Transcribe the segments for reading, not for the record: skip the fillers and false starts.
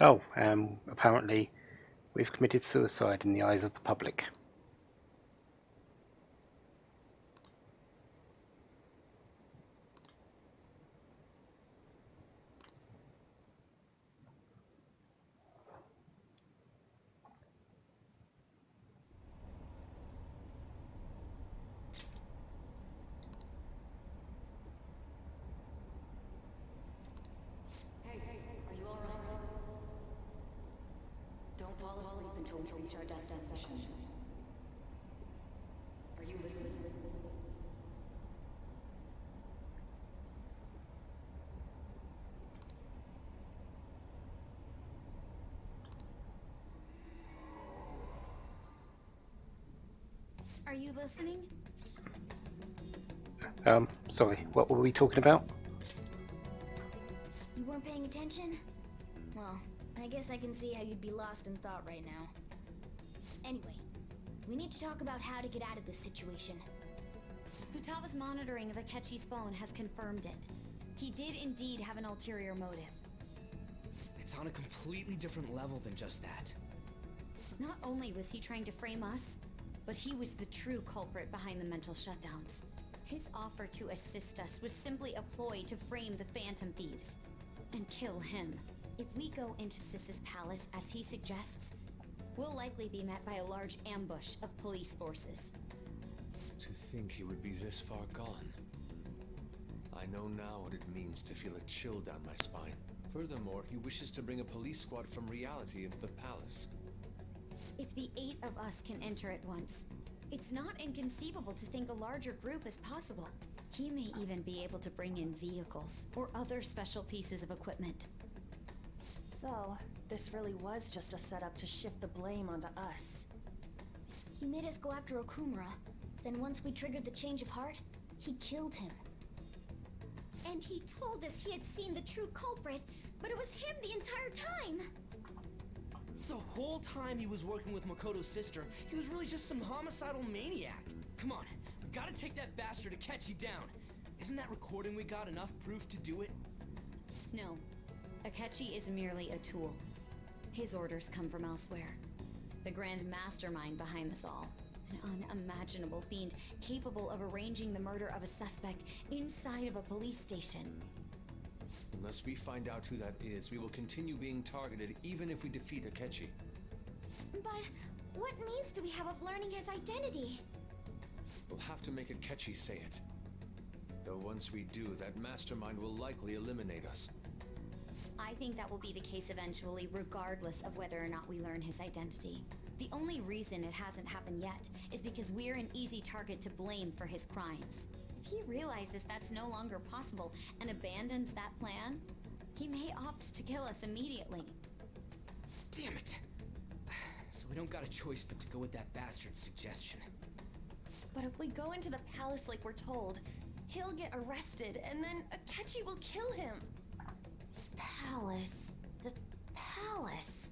Oh, apparently we've committed suicide in the eyes of the public. Hey, are you alright? Don't fall asleep until we reach our destination. Are you listening? Are you listening? Sorry, what were we talking about? You weren't paying attention? Well, I guess I can see how you'd be lost in thought right now. Anyway, we need to talk about how to get out of this situation. Futaba's monitoring of Akechi's phone has confirmed it. He did indeed have an ulterior motive. It's on a completely different level than just that. Not only was he trying to frame us, but he was the true culprit behind the mental shutdowns. His offer to assist us was simply a ploy to frame the Phantom Thieves and kill him. If we go into Sis's palace as he suggests, we'll likely be met by a large ambush of police forces. To think he would be this far gone. I know now what it means to feel a chill down my spine. Furthermore, he wishes to bring a police squad from reality into the palace. If the 8 of us can enter at once, it's not inconceivable to think a larger group is possible. He may even be able to bring in vehicles or other special pieces of equipment. So, this really was just a setup to shift the blame onto us. He made us go after Okumura. Then once we triggered the change of heart, he killed him. And he told us he had seen the true culprit, but it was him the entire time! The whole time he was working with Makoto's sister, he was really just some homicidal maniac. Come on, we gotta take that bastard Akechi down. Isn't that recording we got enough proof to do it? No. Akechi is merely a tool. His orders come from elsewhere. The grand mastermind behind this all. An unimaginable fiend capable of arranging the murder of a suspect inside of a police station. Unless we find out who that is, we will continue being targeted even if we defeat Akechi. But what means do we have of learning his identity? We'll have to make Akechi say it. Though once we do, that mastermind will likely eliminate us. I think that will be the case eventually, regardless of whether or not we learn his identity. The only reason it hasn't happened yet is because we're an easy target to blame for his crimes. If he realizes that's no longer possible and abandons that plan, he may opt to kill us immediately. Damn it. So we don't got a choice but to go with that bastard's suggestion. But if we go into the palace like we're told, he'll get arrested and then Akechi will kill him. Palace. The palace.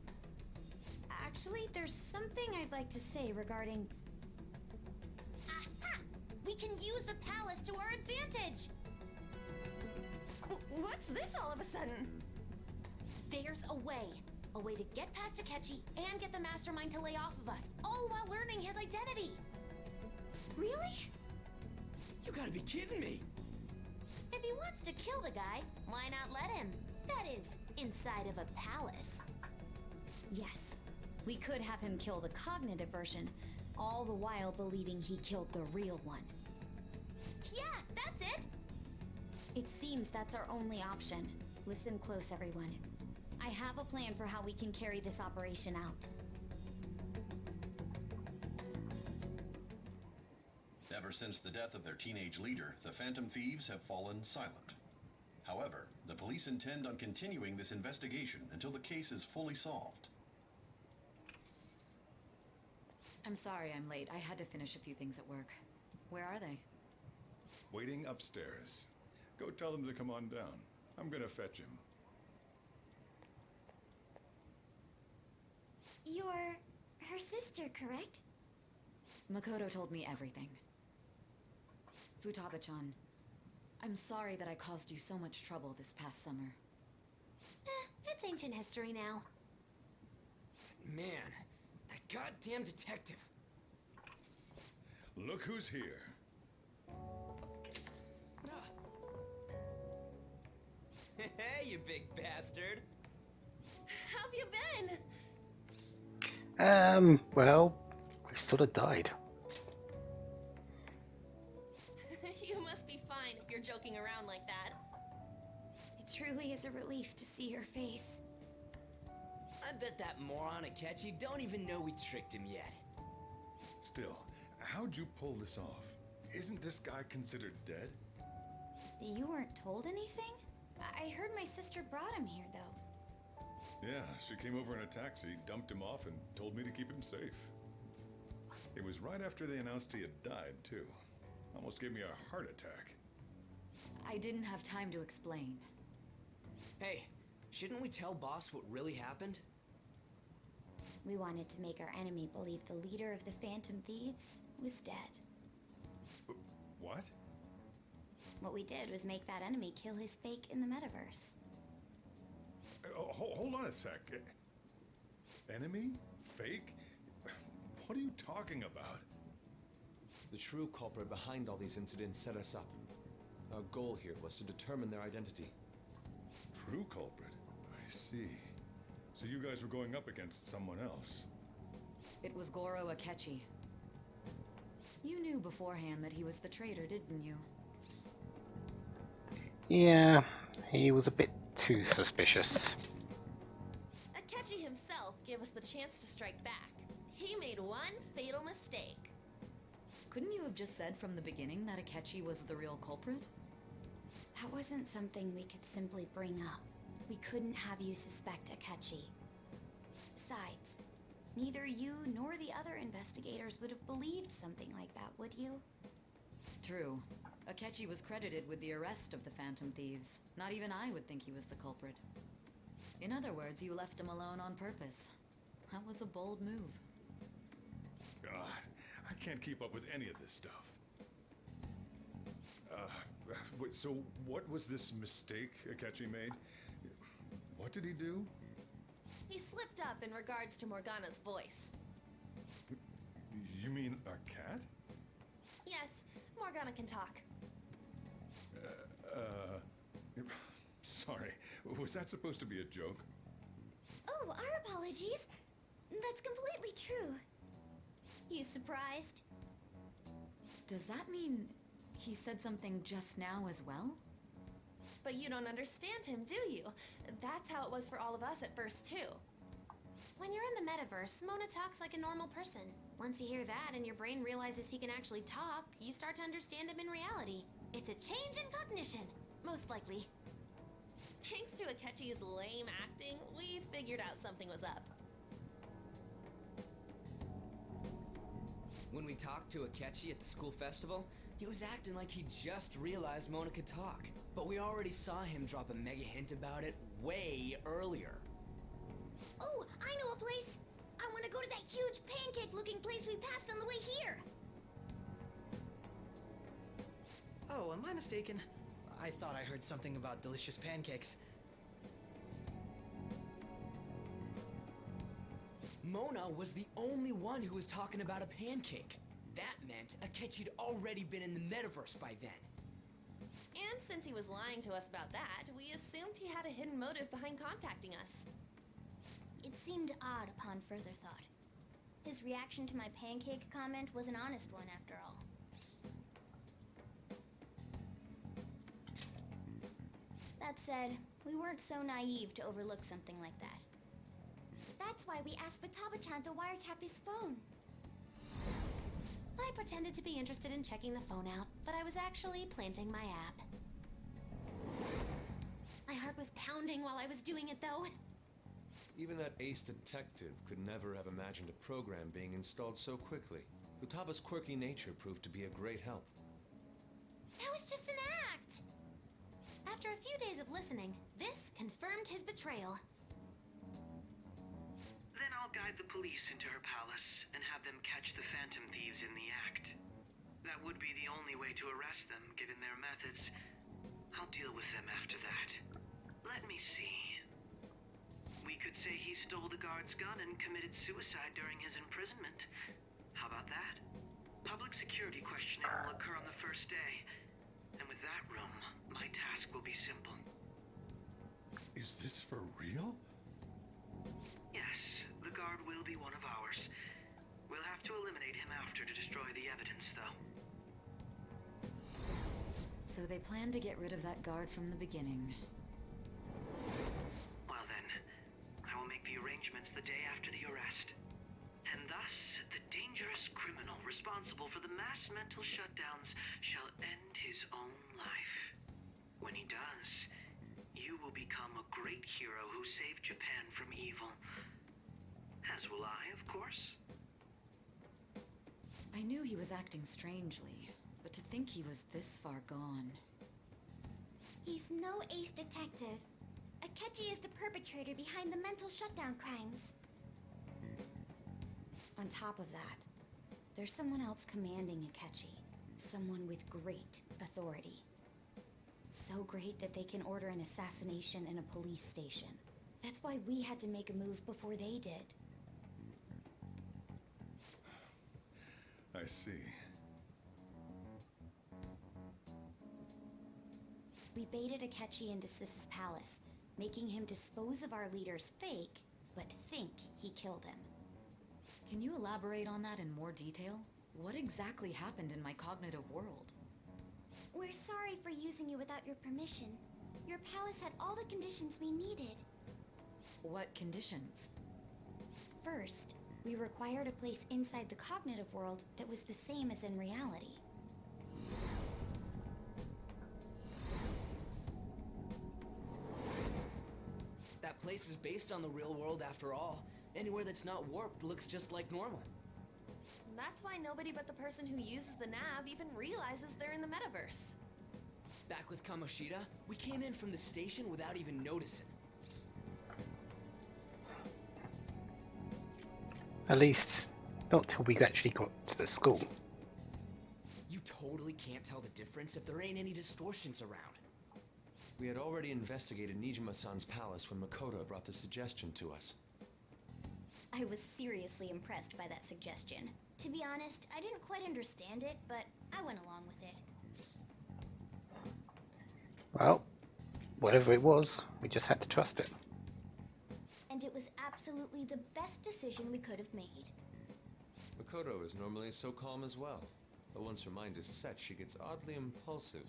Actually, there's something I'd like to say regarding... Aha! We can use the palace to our advantage! What's this all of a sudden? There's a way. A way to get past Akechi and get the mastermind to lay off of us, all while learning his identity. Really? You gotta be kidding me. If he wants to kill the guy, why not let him? That is, inside of a palace. Yes, we could have him kill the cognitive version, all the while believing he killed the real one. Yeah, that's it! It seems that's our only option. Listen close, everyone. I have a plan for how we can carry this operation out. Ever since the death of their teenage leader, the Phantom Thieves have fallen silent. However, the police intend on continuing this investigation until the case is fully solved. I'm sorry I'm late. I had to finish a few things at work. Where are they? Waiting upstairs. Go tell them to come on down. I'm gonna fetch him. You're her sister, correct? Makoto told me everything. Futaba-chan, I'm sorry that I caused you so much trouble this past summer. It's ancient history now. Man, that goddamn detective. Look who's here. Hey, you big bastard. How have you been? Well, we sort of died. You must be fine if you're joking around like that. It truly is a relief to see your face. I bet that moron Akechi don't even know we tricked him yet. Still, how'd you pull this off? Isn't this guy considered dead? You weren't told anything? I heard my sister brought him here, though. Yeah, she came over in a taxi, dumped him off, and told me to keep him safe. It was right after they announced he had died, too. Almost gave me a heart attack. I didn't have time to explain. Hey, shouldn't we tell boss what really happened? We wanted to make our enemy believe the leader of the Phantom Thieves was dead. What? What we did was make that enemy kill his fake in the metaverse. Hold on a sec. Enemy? Fake? What are you talking about? The true culprit behind all these incidents set us up. Our goal here was to determine their identity. True culprit? I see. So you guys were going up against someone else? It was Goro Akechi. You knew beforehand that he was the traitor, didn't you? Yeah, he was a bit too suspicious. Akechi himself gave us the chance to strike back. He made one fatal mistake. Couldn't you have just said from the beginning that Akechi was the real culprit? That wasn't something we could simply bring up. We couldn't have you suspect Akechi. Besides, neither you nor the other investigators would have believed something like that, would you? True. Akechi was credited with the arrest of the Phantom Thieves. Not even I would think he was the culprit. In other words, you left him alone on purpose. That was a bold move. God, I can't keep up with any of this stuff. Wait, so what was this mistake Akechi made? What did he do? He slipped up in regards to Morgana's voice. You mean our cat? Yes, Morgana can talk. Sorry, was that supposed to be a joke? Oh, our apologies. That's completely true. You surprised? Does that mean he said something just now as well? But you don't understand him, do you? That's how it was for all of us at first, too. When you're in the metaverse, Mona talks like a normal person. Once you hear that and your brain realizes he can actually talk, you start to understand him in reality. It's a change in cognition, most likely. Thanks to Akechi's lame acting, we figured out something was up. When we talked to Akechi at the school festival, he was acting like he just realized Mona could talk. But we already saw him drop a mega hint about it way earlier. Oh, I know a place! I want to go to that huge pancake-looking place we passed on the way here! Oh, am I mistaken? I thought I heard something about delicious pancakes. Mona was the only one who was talking about a pancake. That meant Akechi'd already been in the metaverse by then. And since he was lying to us about that, we assumed he had a hidden motive behind contacting us. It seemed odd upon further thought. His reaction to my pancake comment was an honest one, after all. That said, we weren't so naive to overlook something like that. That's why we asked Futaba-chan to wiretap his phone. I pretended to be interested in checking the phone out, but I was actually planting my app. My heart was pounding while I was doing it, though. Even that ace detective could never have imagined a program being installed so quickly. Futaba's quirky nature proved to be a great help. That was just an act! After a few days of listening, this confirmed his betrayal. Then I'll guide the police into her palace and have them catch the Phantom Thieves in the act. That would be the only way to arrest them, given their methods. I'll deal with them after that. Let me see. say he stole the guard's gun and committed suicide during his imprisonment. How about that? Public security questioning will occur on the first day. And with that room, my task will be simple. Is this for real? Yes, the guard will be one of ours. We'll have to eliminate him after to destroy the evidence, though. So they plan to get rid of that guard from the beginning. Well then, I will make the arrangements the day after the arrest. And thus, the dangerous criminal responsible for the mass mental shutdowns shall end his own life. When he does, you will become a great hero who saved Japan from evil. As will I, of course. I knew he was acting strangely, but to think he was this far gone. He's no ace detective. Akechi is the perpetrator behind the mental shutdown crimes. On top of that, there's someone else commanding Akechi. Someone with great authority. So great that they can order an assassination in a police station. That's why we had to make a move before they did. I see. We baited Akechi into Sis's palace, making him dispose of our leader's fake, but think he killed him. Can you elaborate on that in more detail? What exactly happened in my cognitive world? We're sorry for using you without your permission. Your palace had all the conditions we needed. What conditions? First, we required a place inside the cognitive world that was the same as in reality. That place is based on the real world after all. Anywhere that's not warped looks just like normal. That's why nobody but the person who uses the nav even realizes they're in the metaverse. Back with Kamoshida, we came in from the station without even noticing. At least, not till we actually got to the school. You totally can't tell the difference if there ain't any distortions around. We had already investigated Nijima-san's palace when Makoto brought the suggestion to us. I was seriously impressed by that suggestion. To be honest, I didn't quite understand it, but I went along with it. Well, whatever it was, we just had to trust it. And it was absolutely the best decision we could have made. Makoto is normally so calm as well, but once her mind is set, she gets oddly impulsive.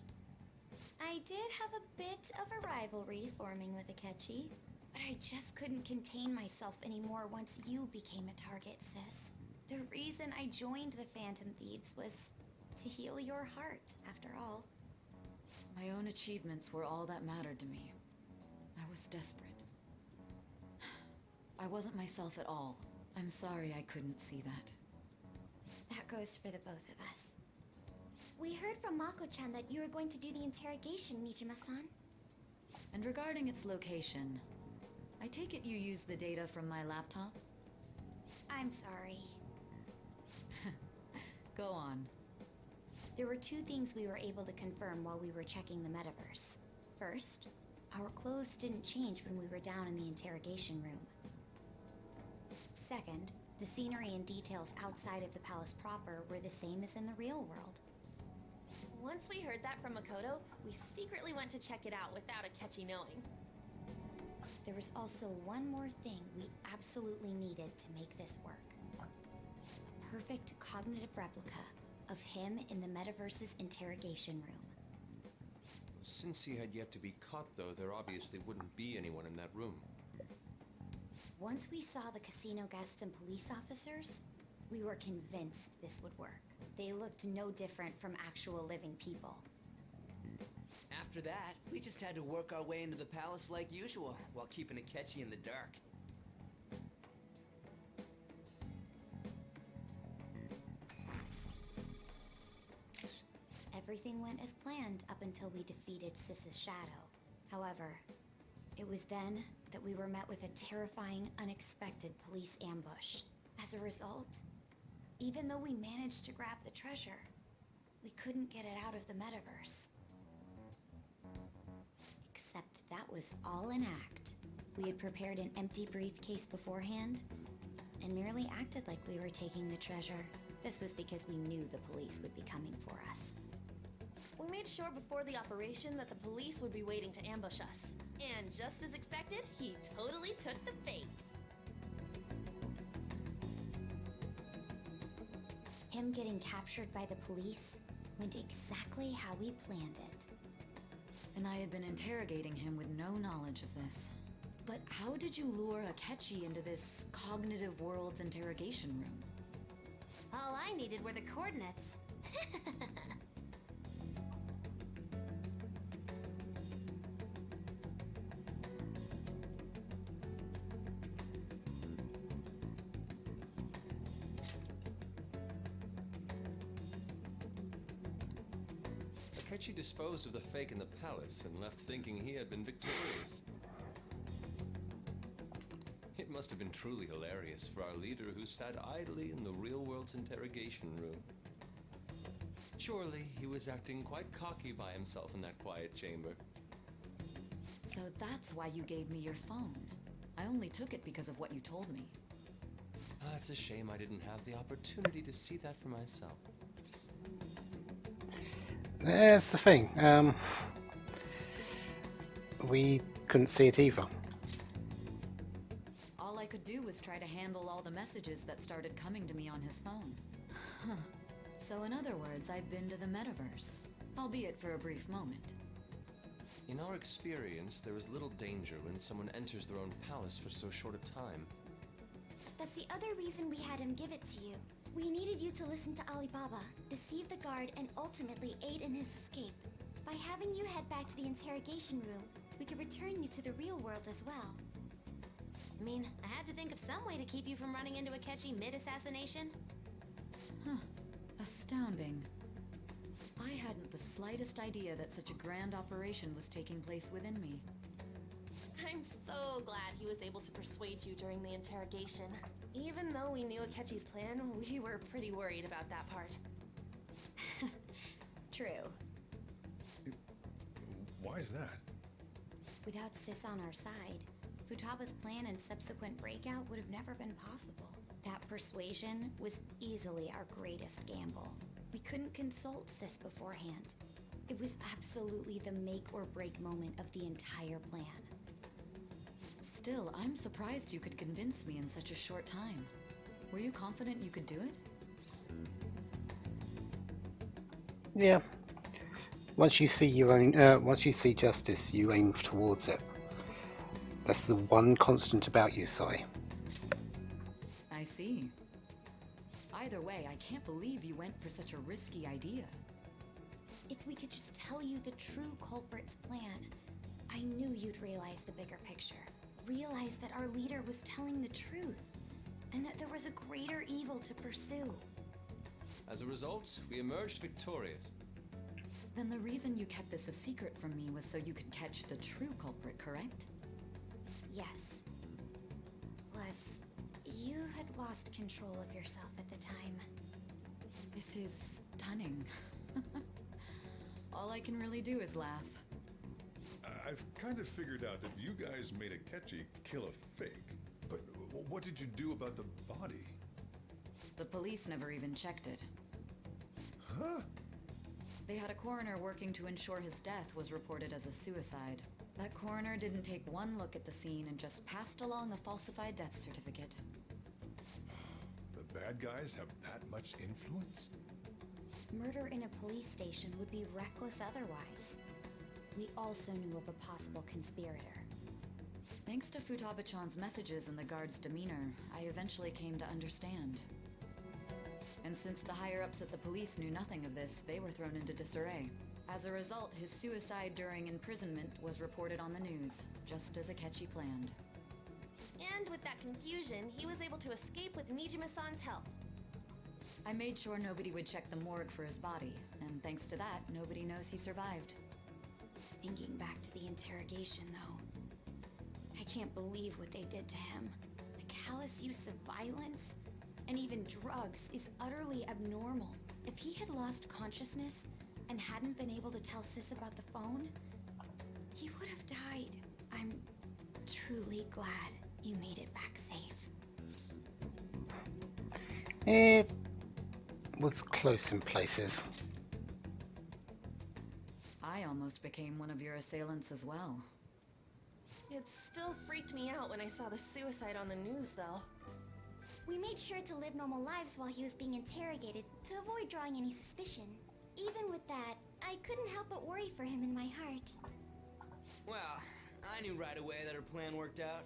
I did have a bit of a rivalry forming with Akechi, but I just couldn't contain myself anymore once you became a target, sis. The reason I joined the Phantom Thieves was to heal your heart, after all. My own achievements were all that mattered to me. I was desperate. I wasn't myself at all. I'm sorry I couldn't see that. That goes for the both of us. We heard from Mako-chan that you were going to do the interrogation, Nijima-san. And regarding its location, I take it you used the data from my laptop? I'm sorry. Go on. There were two things we were able to confirm while we were checking the metaverse. First, our clothes didn't change when we were down in the interrogation room. Second, the scenery and details outside of the palace proper were the same as in the real world. Once we heard that from Makoto, we secretly went to check it out without Akechi knowing. There was also one more thing we absolutely needed to make this work. A perfect cognitive replica of him in the metaverse's interrogation room. Since he had yet to be caught, though, there obviously wouldn't be anyone in that room. Once we saw the casino guests and police officers, we were convinced this would work. They looked no different from actual living people. After that, we just had to work our way into the palace like usual, while keeping Akechi in the dark. Everything went as planned up until we defeated Sis's shadow. However, it was then that we were met with a terrifying, unexpected police ambush. As a result, even though we managed to grab the treasure, we couldn't get it out of the metaverse. Except that was all an act. We had prepared an empty briefcase beforehand and merely acted like we were taking the treasure. This was because we knew the police would be coming for us. We made sure before the operation that the police would be waiting to ambush us. And just as expected, he totally took the bait. Him getting captured by the police went exactly how we planned it. And I had been interrogating him with no knowledge of this. But how did you lure Akechi into this cognitive world's interrogation room? All I needed were the coordinates. Akechi disposed of the fake in the palace and left thinking he had been victorious. It must have been truly hilarious for our leader who sat idly in the real world's interrogation room. Surely he was acting quite cocky by himself in that quiet chamber. So that's why you gave me your phone. I only took it because of what you told me. It's a shame I didn't have the opportunity to see that for myself. That's the thing. We couldn't see it either. All I could do was try to handle all the messages that started coming to me on his phone. So in other words, I've been to the metaverse, albeit for a brief moment. In our experience, there is little danger when someone enters their own palace for so short a time. That's the other reason we had him give it to you. We needed you to listen to Alibaba, deceive the guard, and ultimately aid in his escape. By having you head back to the interrogation room, we could return you to the real world as well. I mean, I had to think of some way to keep you from running into Akechi mid-assassination. Astounding. I hadn't the slightest idea that such a grand operation was taking place within me. I'm so glad he was able to persuade you during the interrogation. Even though we knew Akechi's plan, we were pretty worried about that part. True. Why is that? Without Sis on our side, Futaba's plan and subsequent breakout would have never been possible. That persuasion was easily our greatest gamble. We couldn't consult Sis beforehand. It was absolutely the make or break moment of the entire plan. Still, I'm surprised you could convince me in such a short time. Were you confident you could do it? Yeah. Once you see once you see justice, you aim towards it. That's the one constant about you, Sai. I see. Either way, I can't believe you went for such a risky idea. If we could just tell you the true culprit's plan, I knew you'd realize the bigger picture. Realize that our leader was telling the truth, and that there was a greater evil to pursue. As a result, we emerged victorious. Then the reason you kept this a secret from me was so you could catch the true culprit, correct? Yes. Plus, you had lost control of yourself at the time. This is stunning. All I can really do is laugh. I've kind of figured out that you guys made Akechi kill a fake. But what did you do about the body? The police never even checked it. Huh? They had a coroner working to ensure his death was reported as a suicide. That coroner didn't take one look at the scene and just passed along a falsified death certificate. The bad guys have that much influence? Murder in a police station would be reckless otherwise. We also knew of a possible conspirator. Thanks to Futaba-chan's messages and the guard's demeanor, I eventually came to understand. And since the higher-ups at the police knew nothing of this, they were thrown into disarray. As a result, his suicide during imprisonment was reported on the news, just as Akechi planned. And with that confusion, he was able to escape with Nijima-san's help. I made sure nobody would check the morgue for his body, and thanks to that, nobody knows he survived. Thinking back to the interrogation, though, I can't believe what they did to him. The callous use of violence, and even drugs, is utterly abnormal. If he had lost consciousness and hadn't been able to tell Sis about the phone, he would have died. I'm truly glad you made it back safe. It was close in places. I almost became one of your assailants as well. It still freaked me out when I saw the suicide on the news, though. We made sure to live normal lives while he was being interrogated to avoid drawing any suspicion. Even with that, I couldn't help but worry for him in my heart. Well, I knew right away that her plan worked out.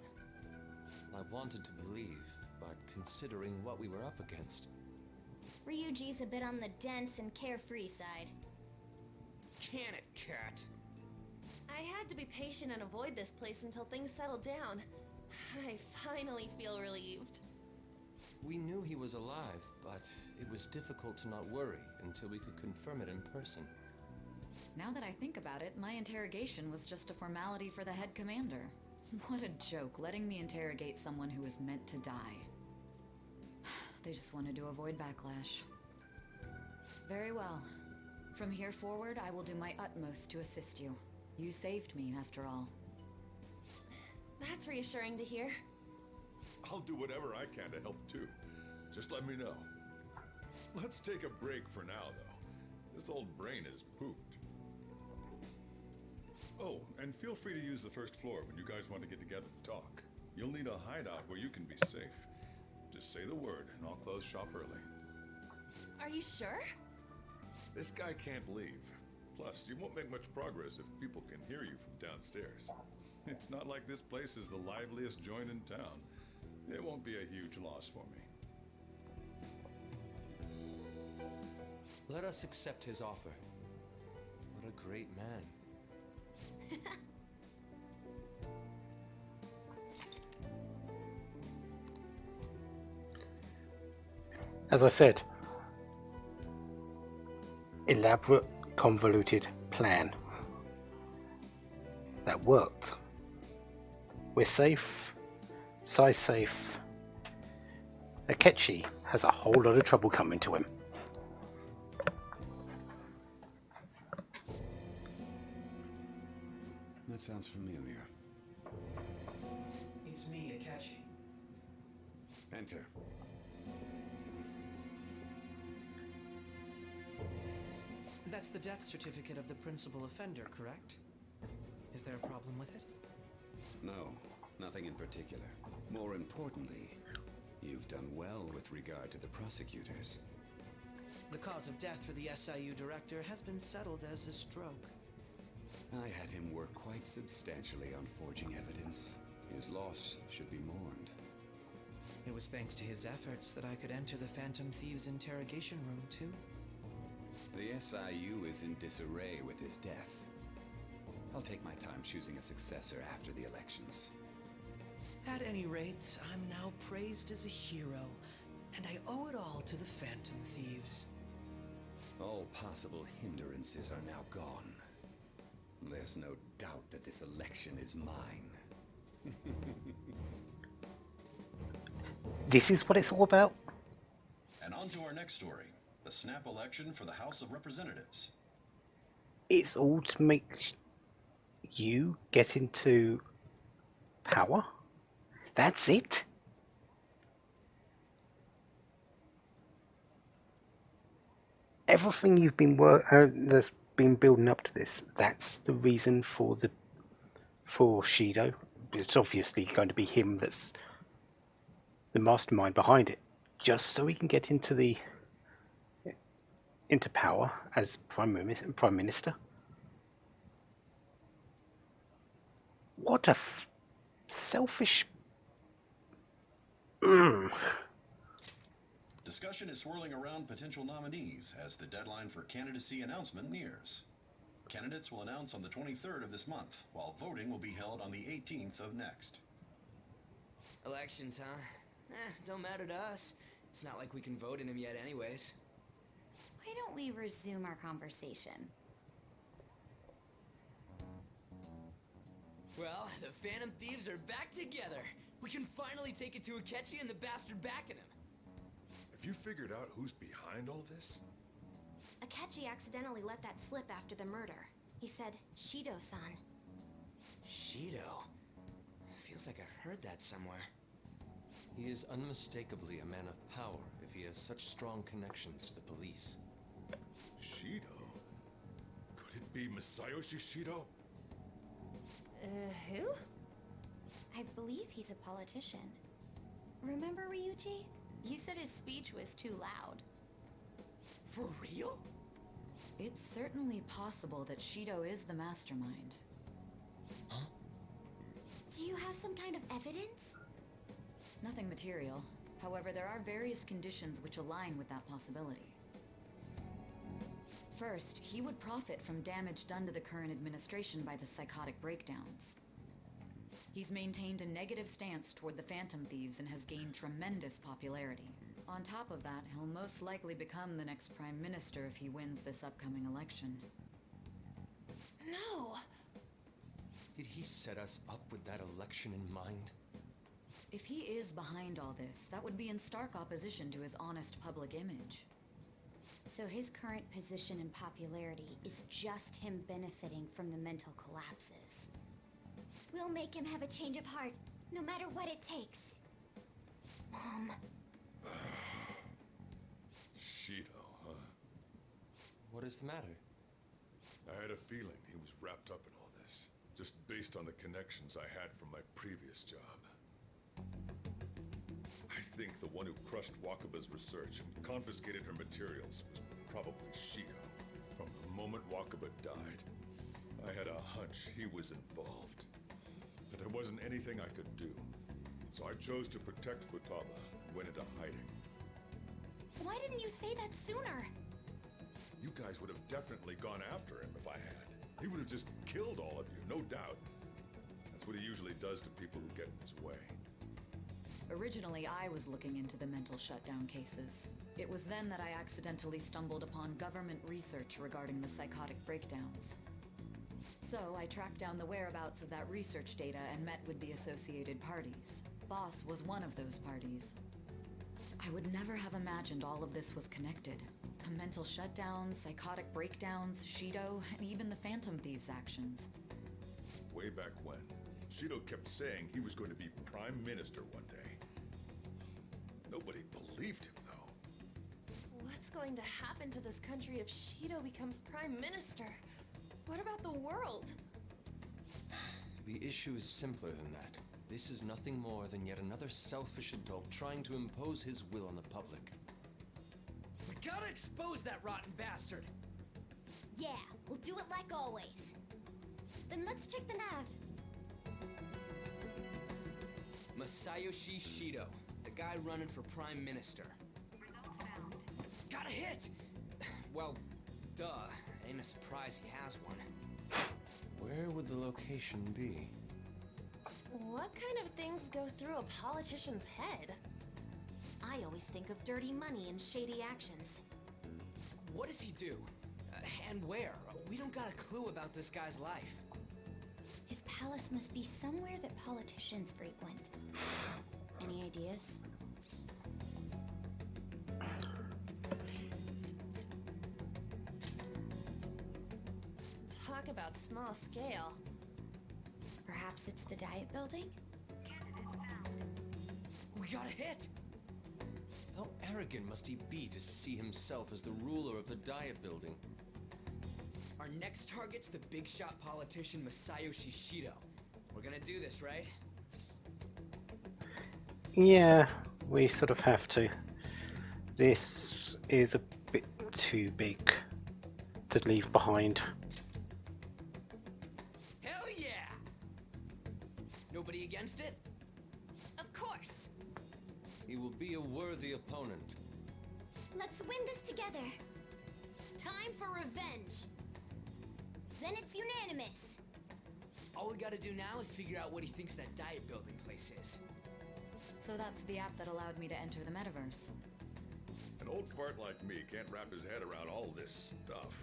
I wanted to believe, but considering what we were up against... Ryuji's a bit on the dense and carefree side. Can it, Cat? I had to be patient and avoid this place until things settled down. I finally feel relieved. We knew he was alive, but it was difficult to not worry until we could confirm it in person. Now that I think about it, my interrogation was just a formality for the head commander. What a joke, letting me interrogate someone who was meant to die. They just wanted to avoid backlash. Very well. From here forward, I will do my utmost to assist you. You saved me, after all. That's reassuring to hear. I'll do whatever I can to help too. Just let me know. Let's take a break for now, though. This old brain is pooped. Oh, and feel free to use the first floor when you guys want to get together to talk. You'll need a hideout where you can be safe. Just say the word, and I'll close shop early. Are you sure? This guy can't leave. Plus, you won't make much progress if people can hear you from downstairs. It's not like this place is the liveliest joint in town. It won't be a huge loss for me. Let us accept his offer. What a great man. As I said, elaborate, convoluted plan. That worked. We're safe. Sai's safe. Akechi has a whole lot of trouble coming to him. That sounds familiar. It's me, Akechi. Enter. That's the death certificate of the principal offender, correct? Is there a problem with it? No, nothing in particular. More importantly, you've done well with regard to the prosecutors. The cause of death for the SIU director has been settled as a stroke. I had him work quite substantially on forging evidence. His loss should be mourned. It was thanks to his efforts that I could enter the Phantom Thieves' interrogation room, too. The SIU is in disarray with his death. I'll take my time choosing a successor after the elections. At any rate, I'm now praised as a hero, and I owe it all to the Phantom Thieves. All possible hindrances are now gone. There's no doubt that this election is mine. This is what it's all about? And on to our next story. The snap election for the House of Representatives. It's all to make you get into power? That's it? Everything you've been that's been building up to this, that's the reason for Shido. It's obviously going to be him that's the mastermind behind it, just so he can get into power as prime minister. What a selfish. Discussion is swirling around potential nominees as the deadline for candidacy announcement nears. Candidates will announce on the 23rd of this month, while voting will be held on the 18th of next. Elections, huh? Don't matter to us. It's not like we can vote in them yet anyways. Why don't we resume our conversation? Well, the Phantom Thieves are back together. We can finally take it to Akechi and the bastard backing him. Have you figured out who's behind all this? Akechi accidentally let that slip after the murder. He said, Shido-san. Shido? Feels heard that somewhere. He is unmistakably a man of power if he has such strong connections to the police. Shido? Could it be Masayoshi Shido? Who? I believe he's a politician. Remember, Ryuji? You said his speech was too loud. For real? It's certainly possible that Shido is the mastermind. Huh? Do you have some kind of evidence? Nothing material. However, there are various conditions which align with that possibility. First, he would profit from damage done to the current administration by the psychotic breakdowns. He's maintained a negative stance toward the Phantom Thieves and has gained tremendous popularity. On top of that, he'll most likely become the next Prime Minister if he wins this upcoming election. No! Did he set us up with that election in mind? If he is behind all this, that would be in stark opposition to his honest public image. So his current position and popularity is just him benefiting from the mental collapses. We'll make him have a change of heart, no matter what it takes. Mom. Shido, huh? What is the matter? I had a feeling he was wrapped up in all this, just based on the connections I had from my previous job. I think the one who crushed Wakaba's research and confiscated her materials was probably Shido. From the moment Wakaba died, I had a hunch he was involved. But there wasn't anything I could do. So I chose to protect Futaba and went into hiding. Why didn't you say that sooner? You guys would have definitely gone after him if I had. He would have just killed all of you, no doubt. That's what he usually does to people who get in his way. Originally, I was looking into the mental shutdown cases. It was then that I accidentally stumbled upon government research regarding the psychotic breakdowns. So I tracked down the whereabouts of that research data and met with the associated parties. Boss was one of those parties. I would never have imagined all of this was connected. The mental shutdowns, psychotic breakdowns, Shido, and even the Phantom Thieves' actions. Way back when, Shido kept saying he was going to be Prime Minister one day. Nobody believed him, though. What's going to happen to this country if Shido becomes Prime Minister? What about the world? The issue is simpler than that. This is nothing more than yet another selfish adult trying to impose his will on the public. We gotta expose that rotten bastard! Yeah, we'll do it like always. Then let's check the nav. Masayoshi Shido, the guy running for Prime Minister. Got a hit! Well, duh. Ain't a surprise he has one. Where would the location be? What kind of things go through a politician's head? I always think of dirty money and shady actions. What does he do? And where? We don't got a clue about this guy's life. His palace must be somewhere that politicians frequent. Any ideas? Talk about small scale. Perhaps it's the Diet Building? We got a hit! How arrogant must he be to see himself as the ruler of the Diet Building? Our next target's the big shot politician Masayoshi Shido. We're gonna do this, right? Yeah, we sort of have to. This is a bit too big to leave behind. Hell yeah! Nobody against it? Of course! He will be a worthy opponent. Let's win this together. Time for revenge. Then it's unanimous. All we gotta do now is figure out what he thinks that Diet Building place is. So that's the app that allowed me to enter the metaverse. An old fart like me can't wrap his head around all this stuff.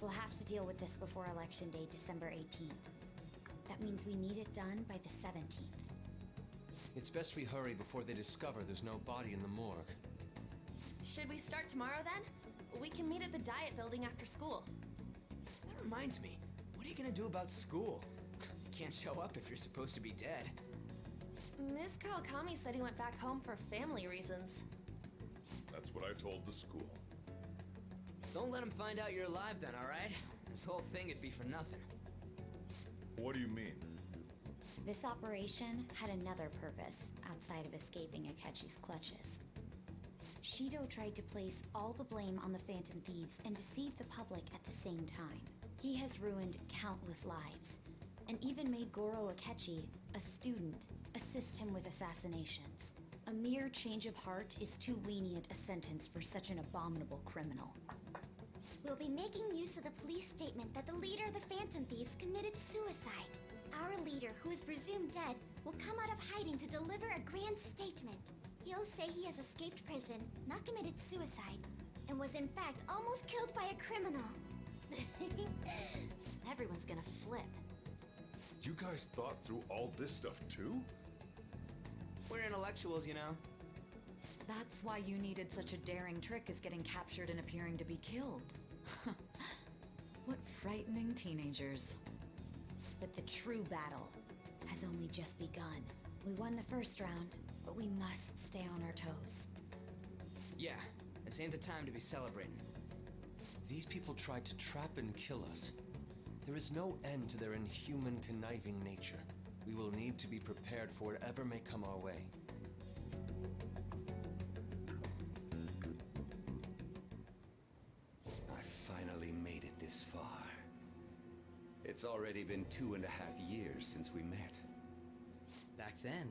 We'll have to deal with this before Election Day, December 18th. That means we need it done by the 17th. It's best we hurry before they discover there's no body in the morgue. Should we start tomorrow then? We can meet at the Diet Building after school. That reminds me, what are you gonna do about school? can't show up if you're supposed to be dead. Miss Kawakami said he went back home for family reasons. That's what I told the school. Don't let him find out you're alive then, alright? This whole thing would be for nothing. What do you mean? This operation had another purpose outside of escaping Akechi's clutches. Shido tried to place all the blame on the Phantom Thieves and deceive the public at the same time. He has ruined countless lives, and even made Goro Akechi, a student, assist him with assassinations. A mere change of heart is too lenient a sentence for such an abominable criminal. We'll be making use of the police statement that the leader of the Phantom Thieves committed suicide. Our leader, who is presumed dead, will come out of hiding to deliver a grand statement. He'll say he has escaped prison, not committed suicide, and was in fact almost killed by a criminal. Everyone's gonna flip. You guys thought through all this stuff too? We're intellectuals, you know. That's why you needed such a daring trick as getting captured and appearing to be killed. What frightening teenagers. But the true battle has only just begun. We won the first round, but we must stay on our toes. Yeah, this ain't the time to be celebrating. These people tried to trap and kill us. There is no end to their inhuman, conniving nature. We will need to be prepared for whatever may come our way. I finally made it this far. It's already been 2.5 years since we met. Back then,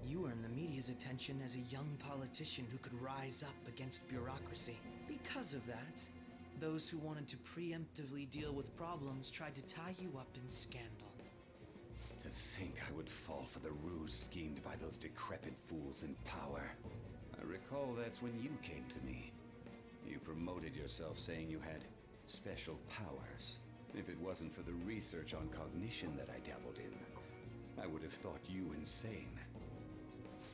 you earned the media's attention as a young politician who could rise up against bureaucracy. Because of that, those who wanted to preemptively deal with problems tried to tie you up in scandal. To think I would fall for the ruse schemed by those decrepit fools in power. I recall that's when you came to me. You promoted yourself saying you had special powers. If it wasn't for the research on cognition that I dabbled in, I would have thought you insane.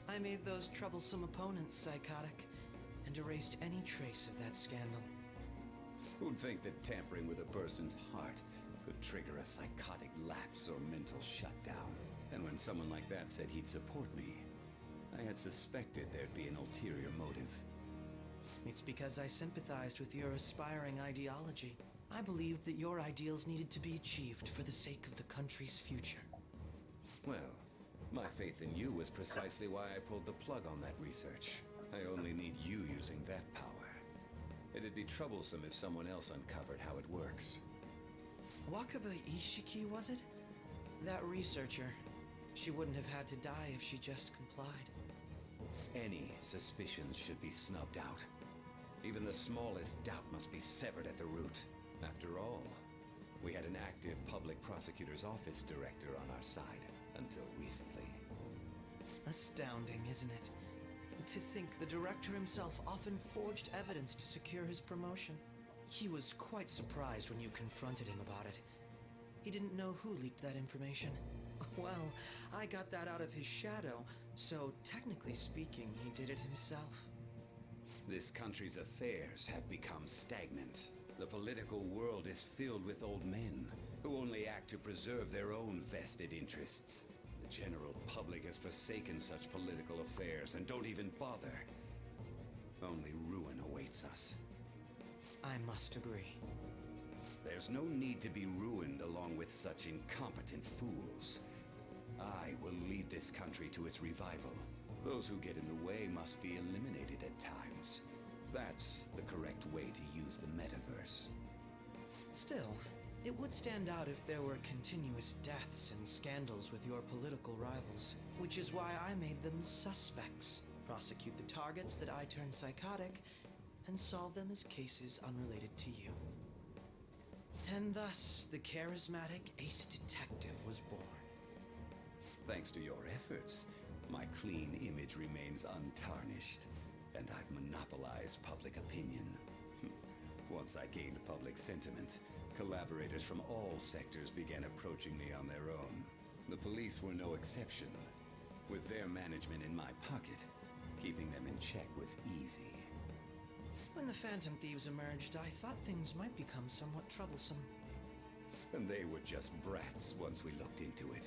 I made those troublesome opponents psychotic, and erased any trace of that scandal. Who'd think that tampering with a person's heart could trigger a psychotic lapse or mental shutdown? And when someone like that said he'd support me, I had suspected there'd be an ulterior motive. It's because I sympathized with your aspiring ideology. I believed that your ideals needed to be achieved for the sake of the country's future. Well, my faith in you was precisely why I pulled the plug on that research. I only need you using that power. It'd be troublesome if someone else uncovered how it works. Wakaba Ishiki, was it? That researcher. She wouldn't have had to die if she just complied. Any suspicions should be snubbed out. Even the smallest doubt must be severed at the root. After all, we had an active public prosecutor's office director on our side until recently. Astounding, isn't it? To think the director himself often forged evidence to secure his promotion. He was quite surprised when you confronted him about it. He didn't know who leaked that information. Well, I got that out of his shadow, so technically speaking, he did it himself. This country's affairs have become stagnant. The political world is filled with old men who only act to preserve their own vested interests. The general public has forsaken such political affairs and don't even bother. Only ruin awaits us. I must agree. There's no need to be ruined along with such incompetent fools. I will lead this country to its revival. Those who get in the way must be eliminated at times. That's the correct way to use the metaverse. Still, it would stand out if there were continuous deaths and scandals with your political rivals, which is why I made them suspects. Prosecute the targets that I turn psychotic, and solve them as cases unrelated to you. And thus, the charismatic ace detective was born. Thanks to your efforts, my clean image remains untarnished, and I've monopolized public opinion. Once I gained public sentiment, collaborators from all sectors began approaching me on their own. The police were no exception. With their management in my pocket, keeping them in check was easy. When the Phantom Thieves emerged, I thought things might become somewhat troublesome. and they were just brats once we looked into it.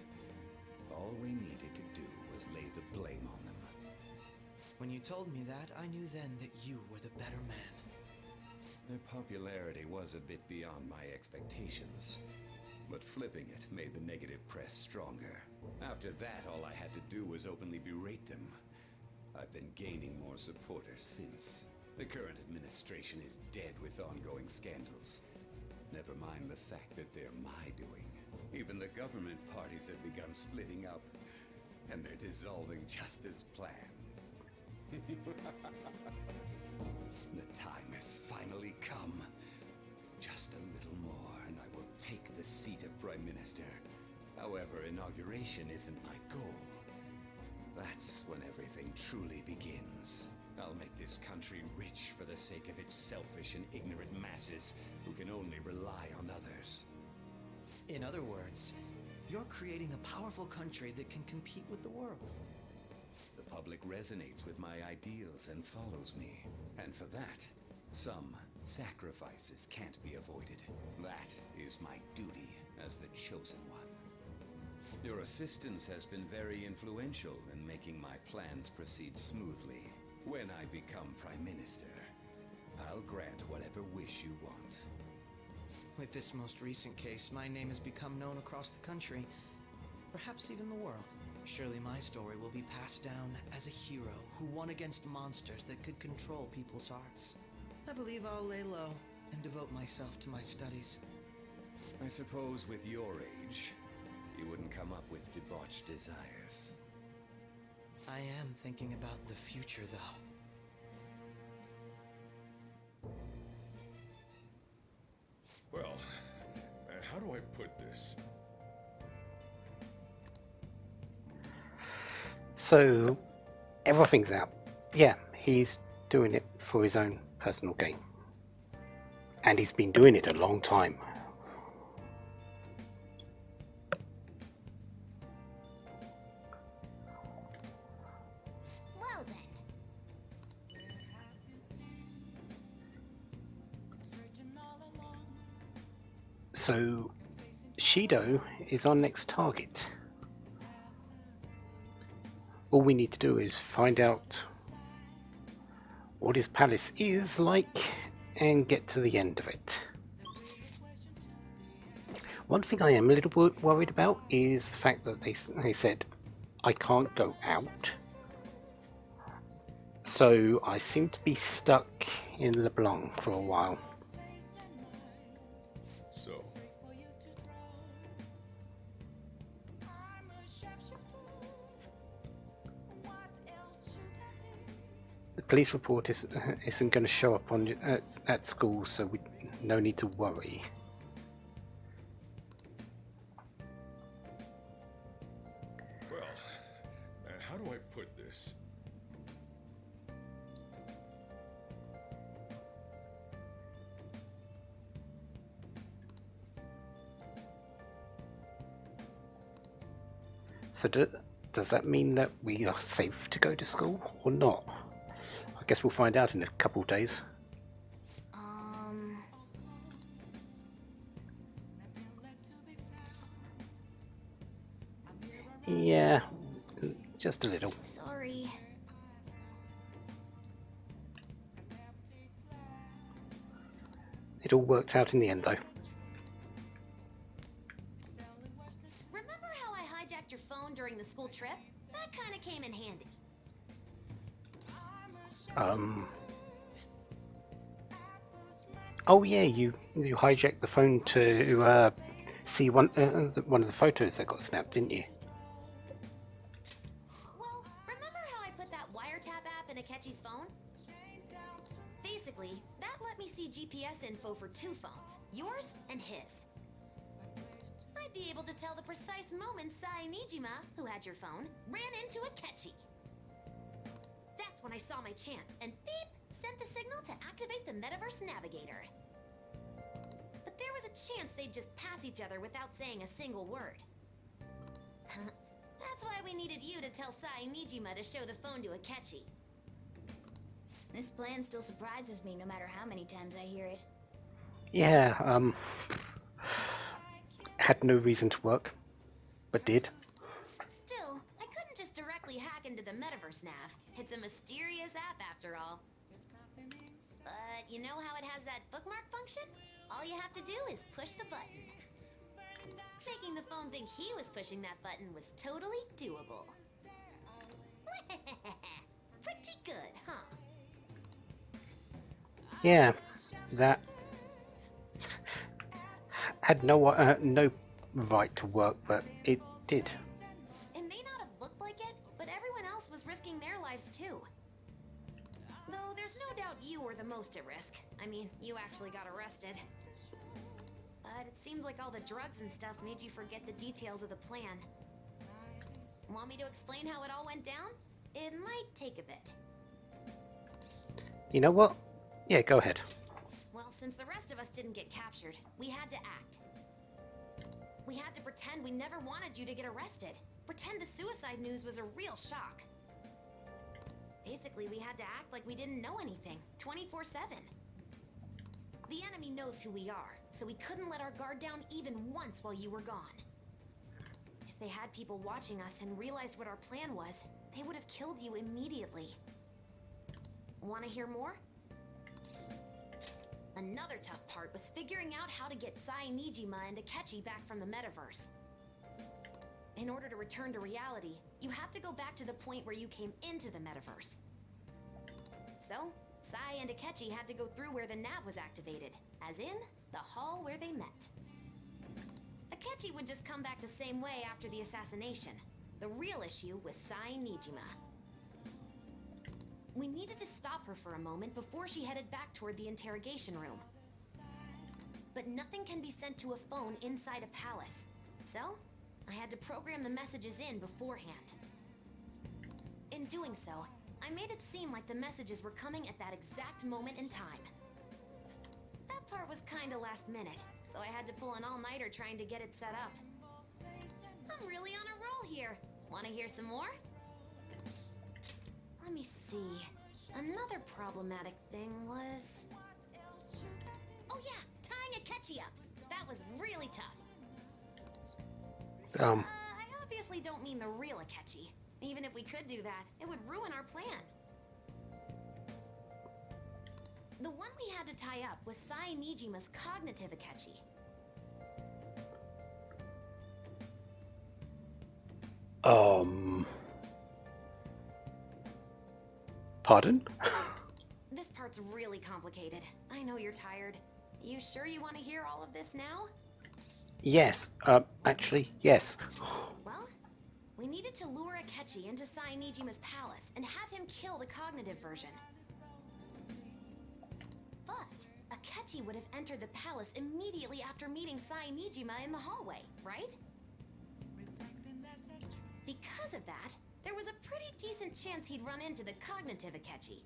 All we needed to do was lay the blame on them. When you told me that, I knew then that you were the better man. Their popularity was a bit beyond my expectations, but flipping it made the negative press stronger. After that, all I had to do was openly berate them. I've been gaining more supporters since. The current administration is dead with ongoing scandals. Never mind the fact that they're my doing. Even the government parties have begun splitting up, and they're dissolving just as planned. The time has finally come. Just a little more, and I will take the seat of Prime Minister. However, inauguration isn't my goal. That's when everything truly begins. I'll make this country rich for the sake of its selfish and ignorant masses who can only rely on others. In other words, you're creating a powerful country that can compete with the world. The public resonates with my ideals and follows me. And for that, some sacrifices can't be avoided. That is my duty as the chosen one. Your assistance has been very influential in making my plans proceed smoothly. When I become Prime Minister, I'll grant whatever wish you want. With this most recent case, my name has become known across the country, perhaps even the world. Surely my story will be passed down as a hero who won against monsters that could control people's hearts. I believe I'll lay low and devote myself to my studies. I suppose with your age, you wouldn't come up with debauched desires. I am thinking about the future, though. Well, how do I put this? So, everything's out. Yeah, he's doing it for his own personal gain. And he's been doing it a long time. Well then. So, Shido is our next target. All we need to do is find out what his palace is like and get to the end of it. One thing I am a little worried about is the fact that they said I can't go out. So I seem to be stuck in LeBlanc for a while. So, The police report isn't going to show up on at school, so no need to worry. well, how do I put this? So does that mean that we are safe to go to school or not? I guess we'll find out in a couple of days. Yeah, just a little. Sorry. It all worked out in the end, though. Remember how I hijacked your phone during the school trip? That kind of came in handy. Oh yeah, you hijacked the phone to see one of the photos that got snapped, didn't you? Well, remember how I put that wiretap app in Akechi's phone? Basically, that let me see GPS info for two phones, yours and his. I'd be able to tell the precise moment Sai Nijima, who had your phone, ran into Akechi. That's when I saw my chance, and beep, sent the signal to activate the Metaverse Navigator. But there was a chance they'd just pass each other without saying a single word. That's why we needed you to tell Sai Nijima to show the phone to Akechi. This plan still surprises me no matter how many times I hear it. Yeah, had no reason to work, but did. Still, I couldn't just directly hack into the metaverse nav. It's a mysterious app after all. But you know how it has that bookmark function? All you have to do is push the button. Making the phone think he was pushing that button was totally doable. Pretty good, huh? Yeah, that had no right to work, but it did. It may not have looked like it, but everyone else was risking their lives too. Though there's no doubt you were the most at risk. I mean, you actually got arrested. But it seems like all the drugs and stuff made you forget the details of the plan. Want me to explain how it all went down? It might take a bit. You know what? Yeah, go ahead. Well, since the rest of us didn't get captured, we had to act. We had to pretend we never wanted you to get arrested. Pretend the suicide news was a real shock. Basically, we had to act like we didn't know anything, 24/7. The enemy knows who we are, so we couldn't let our guard down even once while you were gone. If they had people watching us and realized what our plan was, they would have killed you immediately. Want to hear more? Another tough part was figuring out how to get Sai Nijima and Akechi back from the metaverse. In order to return to reality, you have to go back to the point where you came into the metaverse. So, Sai and Akechi had to go through where the nav was activated, as in, the hall where they met. Akechi would just come back the same way after the assassination. The real issue was Sai Nijima. We needed to stop her for a moment before she headed back toward the interrogation room. But nothing can be sent to a phone inside a palace, so I had to program the messages in beforehand. In doing so, I made it seem like the messages were coming at that exact moment in time. That part was kinda last minute, so I had to pull an all-nighter trying to get it set up. I'm really on a roll here. Wanna hear some more? Let me see. Another problematic thing was... Oh yeah, tying Akechi up. That was really tough. I obviously don't mean the real Akechi. Even if we could do that, it would ruin our plan. The one we had to tie up was Sai Nijima's cognitive Akechi. Pardon? This part's really complicated. I know you're tired. You sure you want to hear all of this now? Yes, actually, yes. Well, we needed to lure Akechi into Sai Nijima's palace and have him kill the cognitive version. But Akechi would have entered the palace immediately after meeting Sai Nijima in the hallway, right? Because of that, there was a pretty decent chance he'd run into the cognitive Akechi.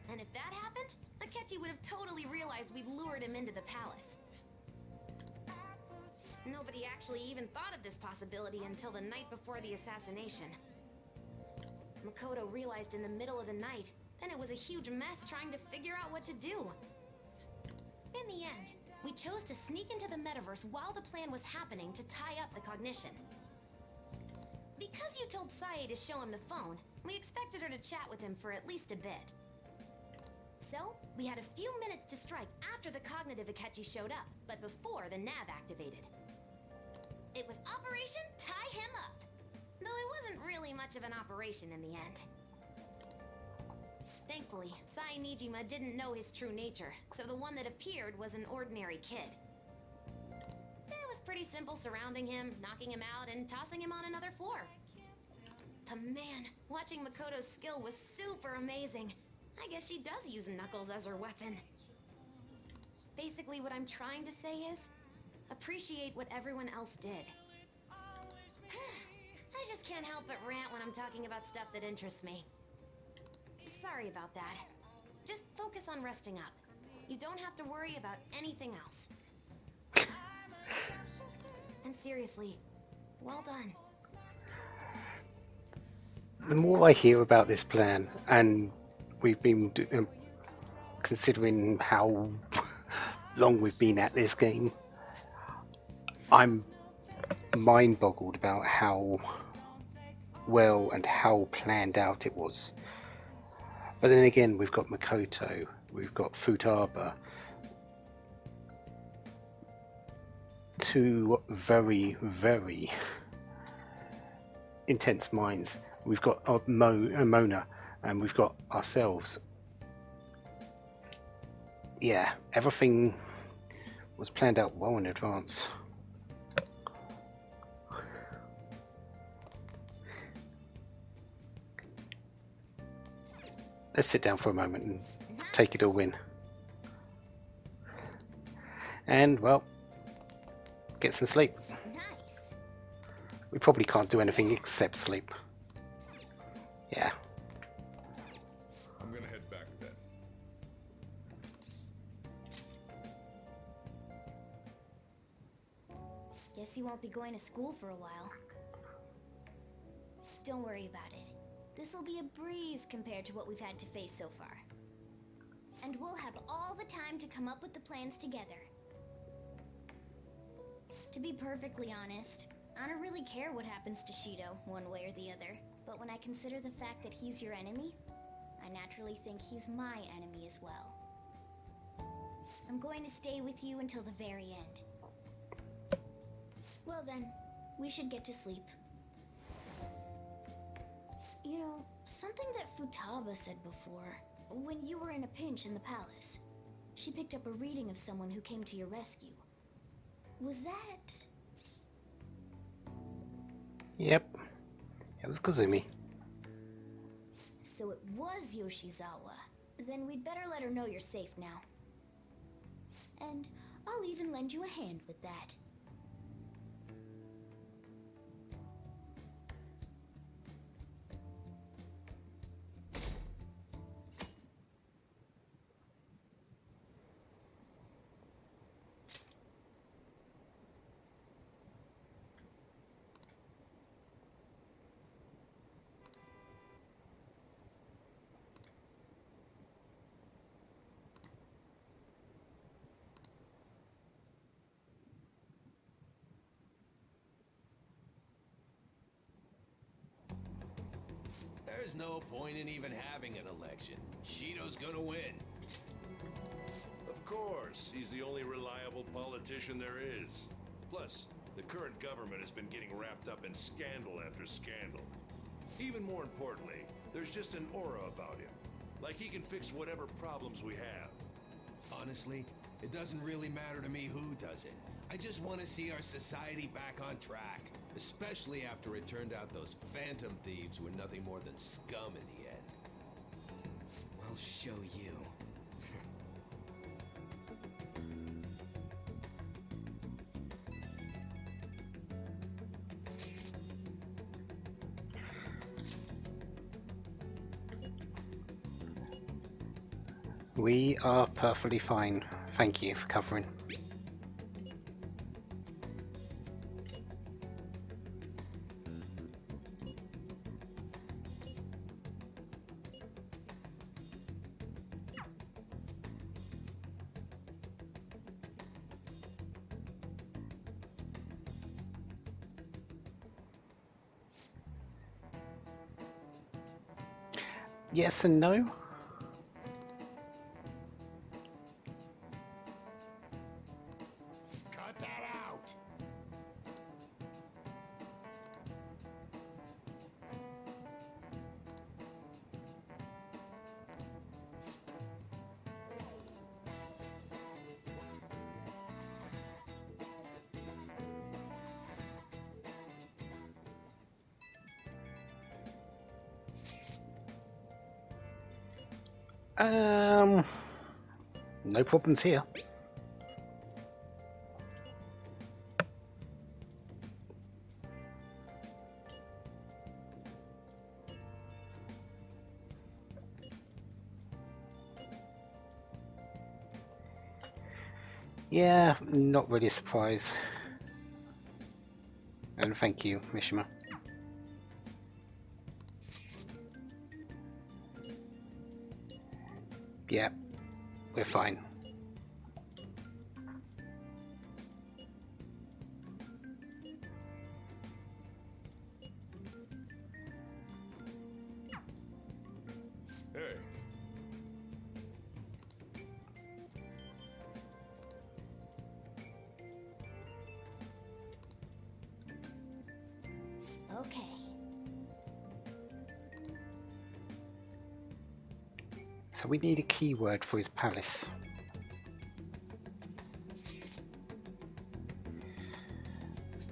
And if that happened, Akechi would have totally realized we'd lured him into the palace. Nobody actually even thought of this possibility until the night before the assassination. Makoto realized in the middle of the night, then it was a huge mess trying to figure out what to do. In the end, we chose to sneak into the metaverse while the plan was happening to tie up the cognition. Because you told Sae to show him the phone, we expected her to chat with him for at least a bit. So, we had a few minutes to strike after the cognitive Akechi showed up, but before the nav activated. It was Operation Tie Him Up, though it wasn't really much of an operation in the end. Thankfully, Sai Nijima didn't know his true nature, so the one that appeared was an ordinary kid. It was pretty simple surrounding him, knocking him out, and tossing him on another floor. But man, watching Makoto's skill was super amazing. I guess she does use Knuckles as her weapon. Basically, what I'm trying to say is, appreciate what everyone else did. I just can't help but rant when I'm talking about stuff that interests me. Sorry about that. Just focus on resting up. You don't have to worry about anything else. And seriously, well done. The more I hear about this plan, and we've been considering how long we've been at this game, I'm mind-boggled about how well and how planned out it was. But then again, we've got Makoto, we've got Futaba, two very, very intense minds. We've got Mona, and we've got ourselves. Yeah, everything was planned out well in advance. Let's sit down for a moment and take it all in. And, well, get some sleep. We probably can't do anything except sleep. Yeah. I'm gonna head back then. Guess you won't be going to school for a while. Don't worry about it. This'll be a breeze compared to what we've had to face so far. And we'll have all the time to come up with the plans together. To be perfectly honest, I don't really care what happens to Shido, one way or the other. But when I consider the fact that he's your enemy, I naturally think he's my enemy as well. I'm going to stay with you until the very end. Well then, we should get to sleep. You know, something that Futaba said before, when you were in a pinch in the palace, she picked up a reading of someone who came to your rescue. Was that... Yep, it was Kazumi. So it was Yoshizawa. Then we'd better let her know you're safe now. And I'll even lend you a hand with that. There's no point in even having an election. Shido's gonna win. Of course, he's the only reliable politician there is. Plus, the current government has been getting wrapped up in scandal after scandal. Even more importantly, there's just an aura about him. Like he can fix whatever problems we have. Honestly, it doesn't really matter to me who does it. I just want to see our society back on track. Especially after it turned out those Phantom Thieves were nothing more than scum in the end. We'll show you. We are perfectly fine. Thank you for covering. Yes and no. Cut that out! No problems here. Yeah, not really a surprise. And thank you, Mishima. Yeah, we're fine. Okay. So we need a keyword for his palace.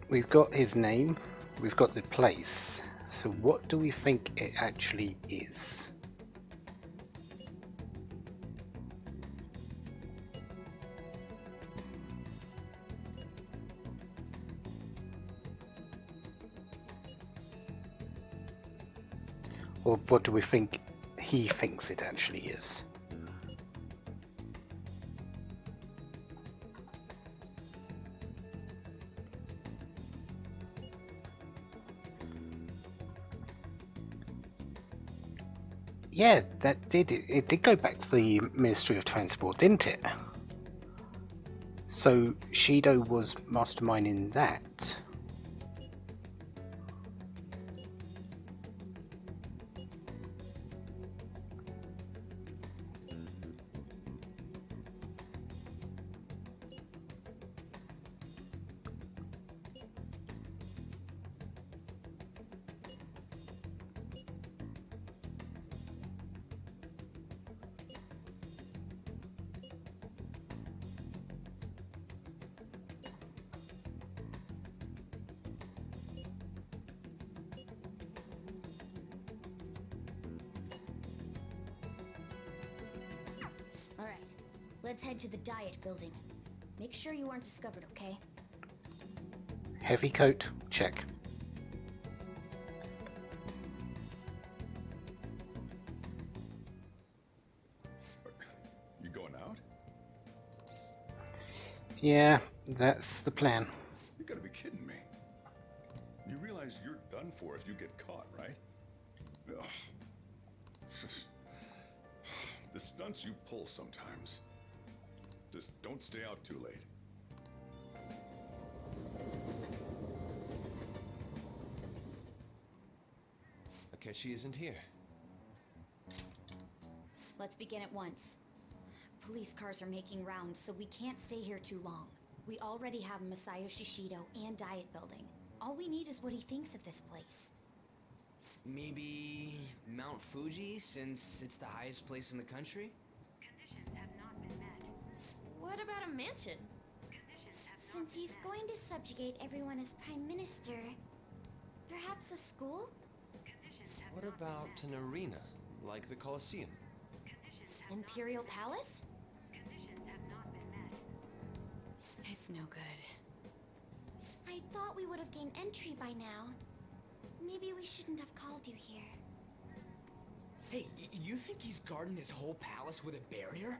We've got his name, we've got the place. So what do we think it actually is? Or what do we think he thinks it actually is? Yeah, that did it did go back to the Ministry of Transport, didn't it? So Shido was masterminding that. Alright, let's head to the Diet Building. Make sure you aren't discovered, okay? Heavy coat, check. You going out? Yeah, that's the plan. You gotta be kidding me. You realize you're done for if you get caught, right? Ugh. The stunts you pull sometimes. Just don't stay out too late. Akechi isn't here. Let's begin at once. Police cars are making rounds, so we can't stay here too long. We already have Masayoshi Shido and Diet Building. All we need is what he thinks of this place. Maybe Mount Fuji, since it's the highest place in the country? Conditions have not been met. What about a mansion? Conditions have not Since been he's met. going to subjugate everyone as Prime Minister, perhaps a school? Conditions have What not been about met. an arena, like the Colosseum? Conditions have Imperial not been Palace? met. Conditions have not been met. It's no good. I thought we would have gained entry by now. Maybe we shouldn't have called you here. Hey, you think he's guarding his whole palace with a barrier?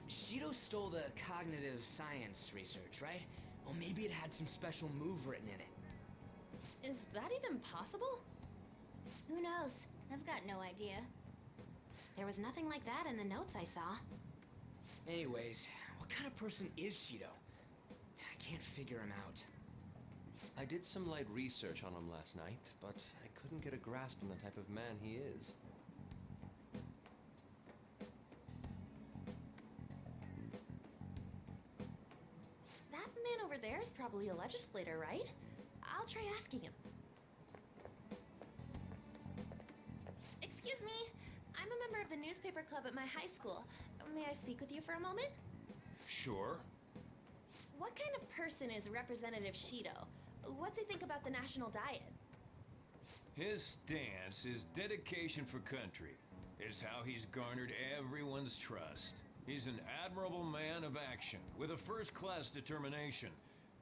Shido stole the cognitive science research, right? Well, maybe it had some special move written in it. Is that even possible? Who knows? I've got no idea. There was nothing like that in the notes I saw. Anyways, what kind of person is Shido? I can't figure him out. I did some light research on him last night, but I couldn't get a grasp on the type of man he is. That man over there is probably a legislator, right? I'll try asking him. Excuse me, I'm a member of the newspaper club at my high school. May I speak with you for a moment? Sure. What kind of person is Representative Shido? What's he think about the national diet? His stance, his dedication for country, is how he's garnered everyone's trust. He's an admirable man of action, with a first-class determination.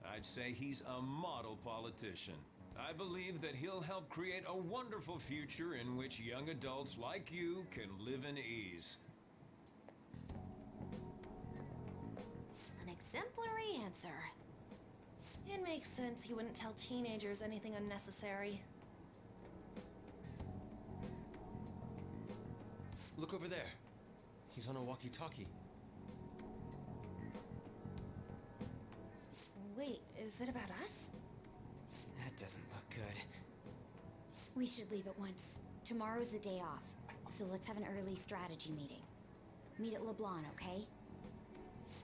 I'd say he's a model politician. I believe that he'll help create a wonderful future in which young adults like you can live in ease. An exemplary answer. It makes sense he wouldn't tell teenagers anything unnecessary. Look over there. He's on a walkie-talkie. Wait, is it about us? That doesn't look good. We should leave at once. Tomorrow's the day off, so let's have an early strategy meeting. Meet at LeBlanc, okay?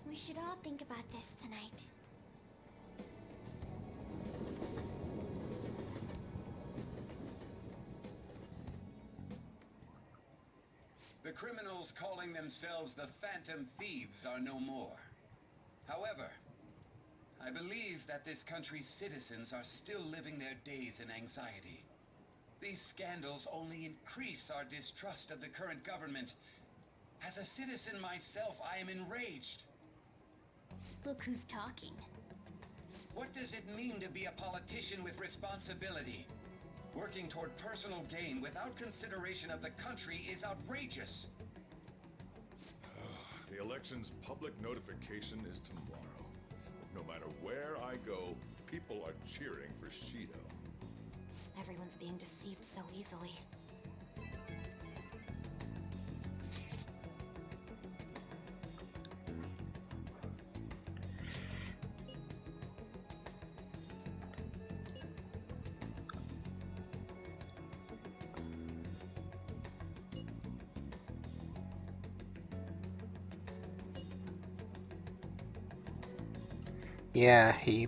We should all think about this tonight. The criminals calling themselves the Phantom Thieves are no more. However, I believe that this country's citizens are still living their days in anxiety. These scandals only increase our distrust of the current government. As a citizen myself, I am enraged. Look who's talking. What does it mean to be a politician with responsibility? Working toward personal gain without consideration of the country is outrageous. The election's public notification is tomorrow. No matter where I go, people are cheering for Shido. Everyone's being deceived so easily. Yeah, he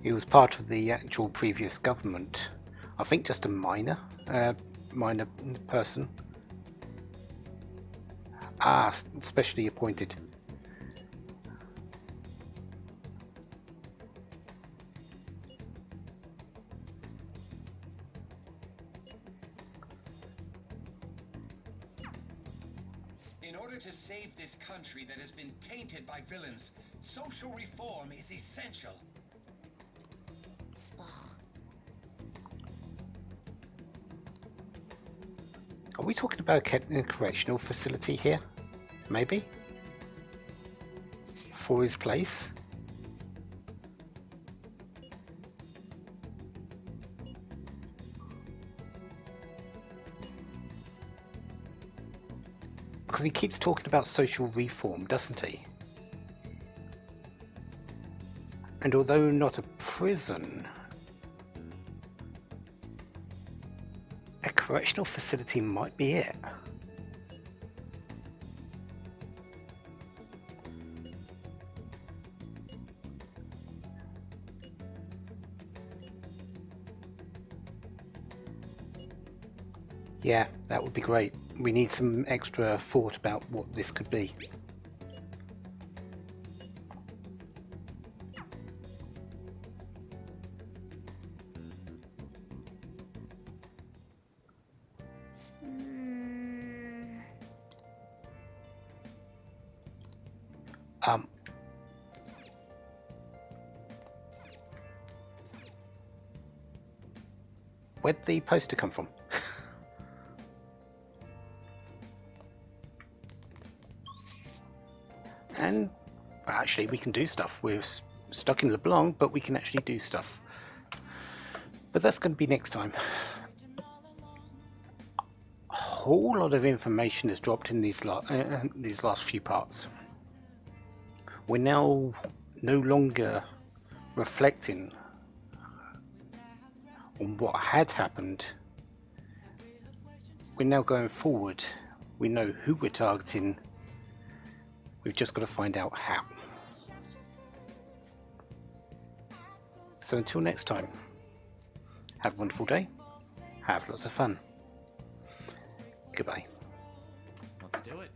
was part of the actual previous government. I think just a minor person. Specially appointed. In order to save this country that has been tainted by villains, social reform is essential. Are we talking about a correctional facility here? Maybe? For his place? Because he keeps talking about social reform, doesn't he? And although not a prison, a correctional facility might be it. Yeah, that would be great. We need some extra thought about what this could be. Where'd the poster come from? And actually we can do stuff. We're stuck in LeBlanc, but we can actually do stuff. But that's going to be next time. A whole lot of information has dropped in these last few parts. We're now no longer reflecting on what had happened. We're now going forward. We know who we're targeting. We've just got to find out how. So until next time, have a wonderful day. Have lots of fun. Goodbye. Let's do it.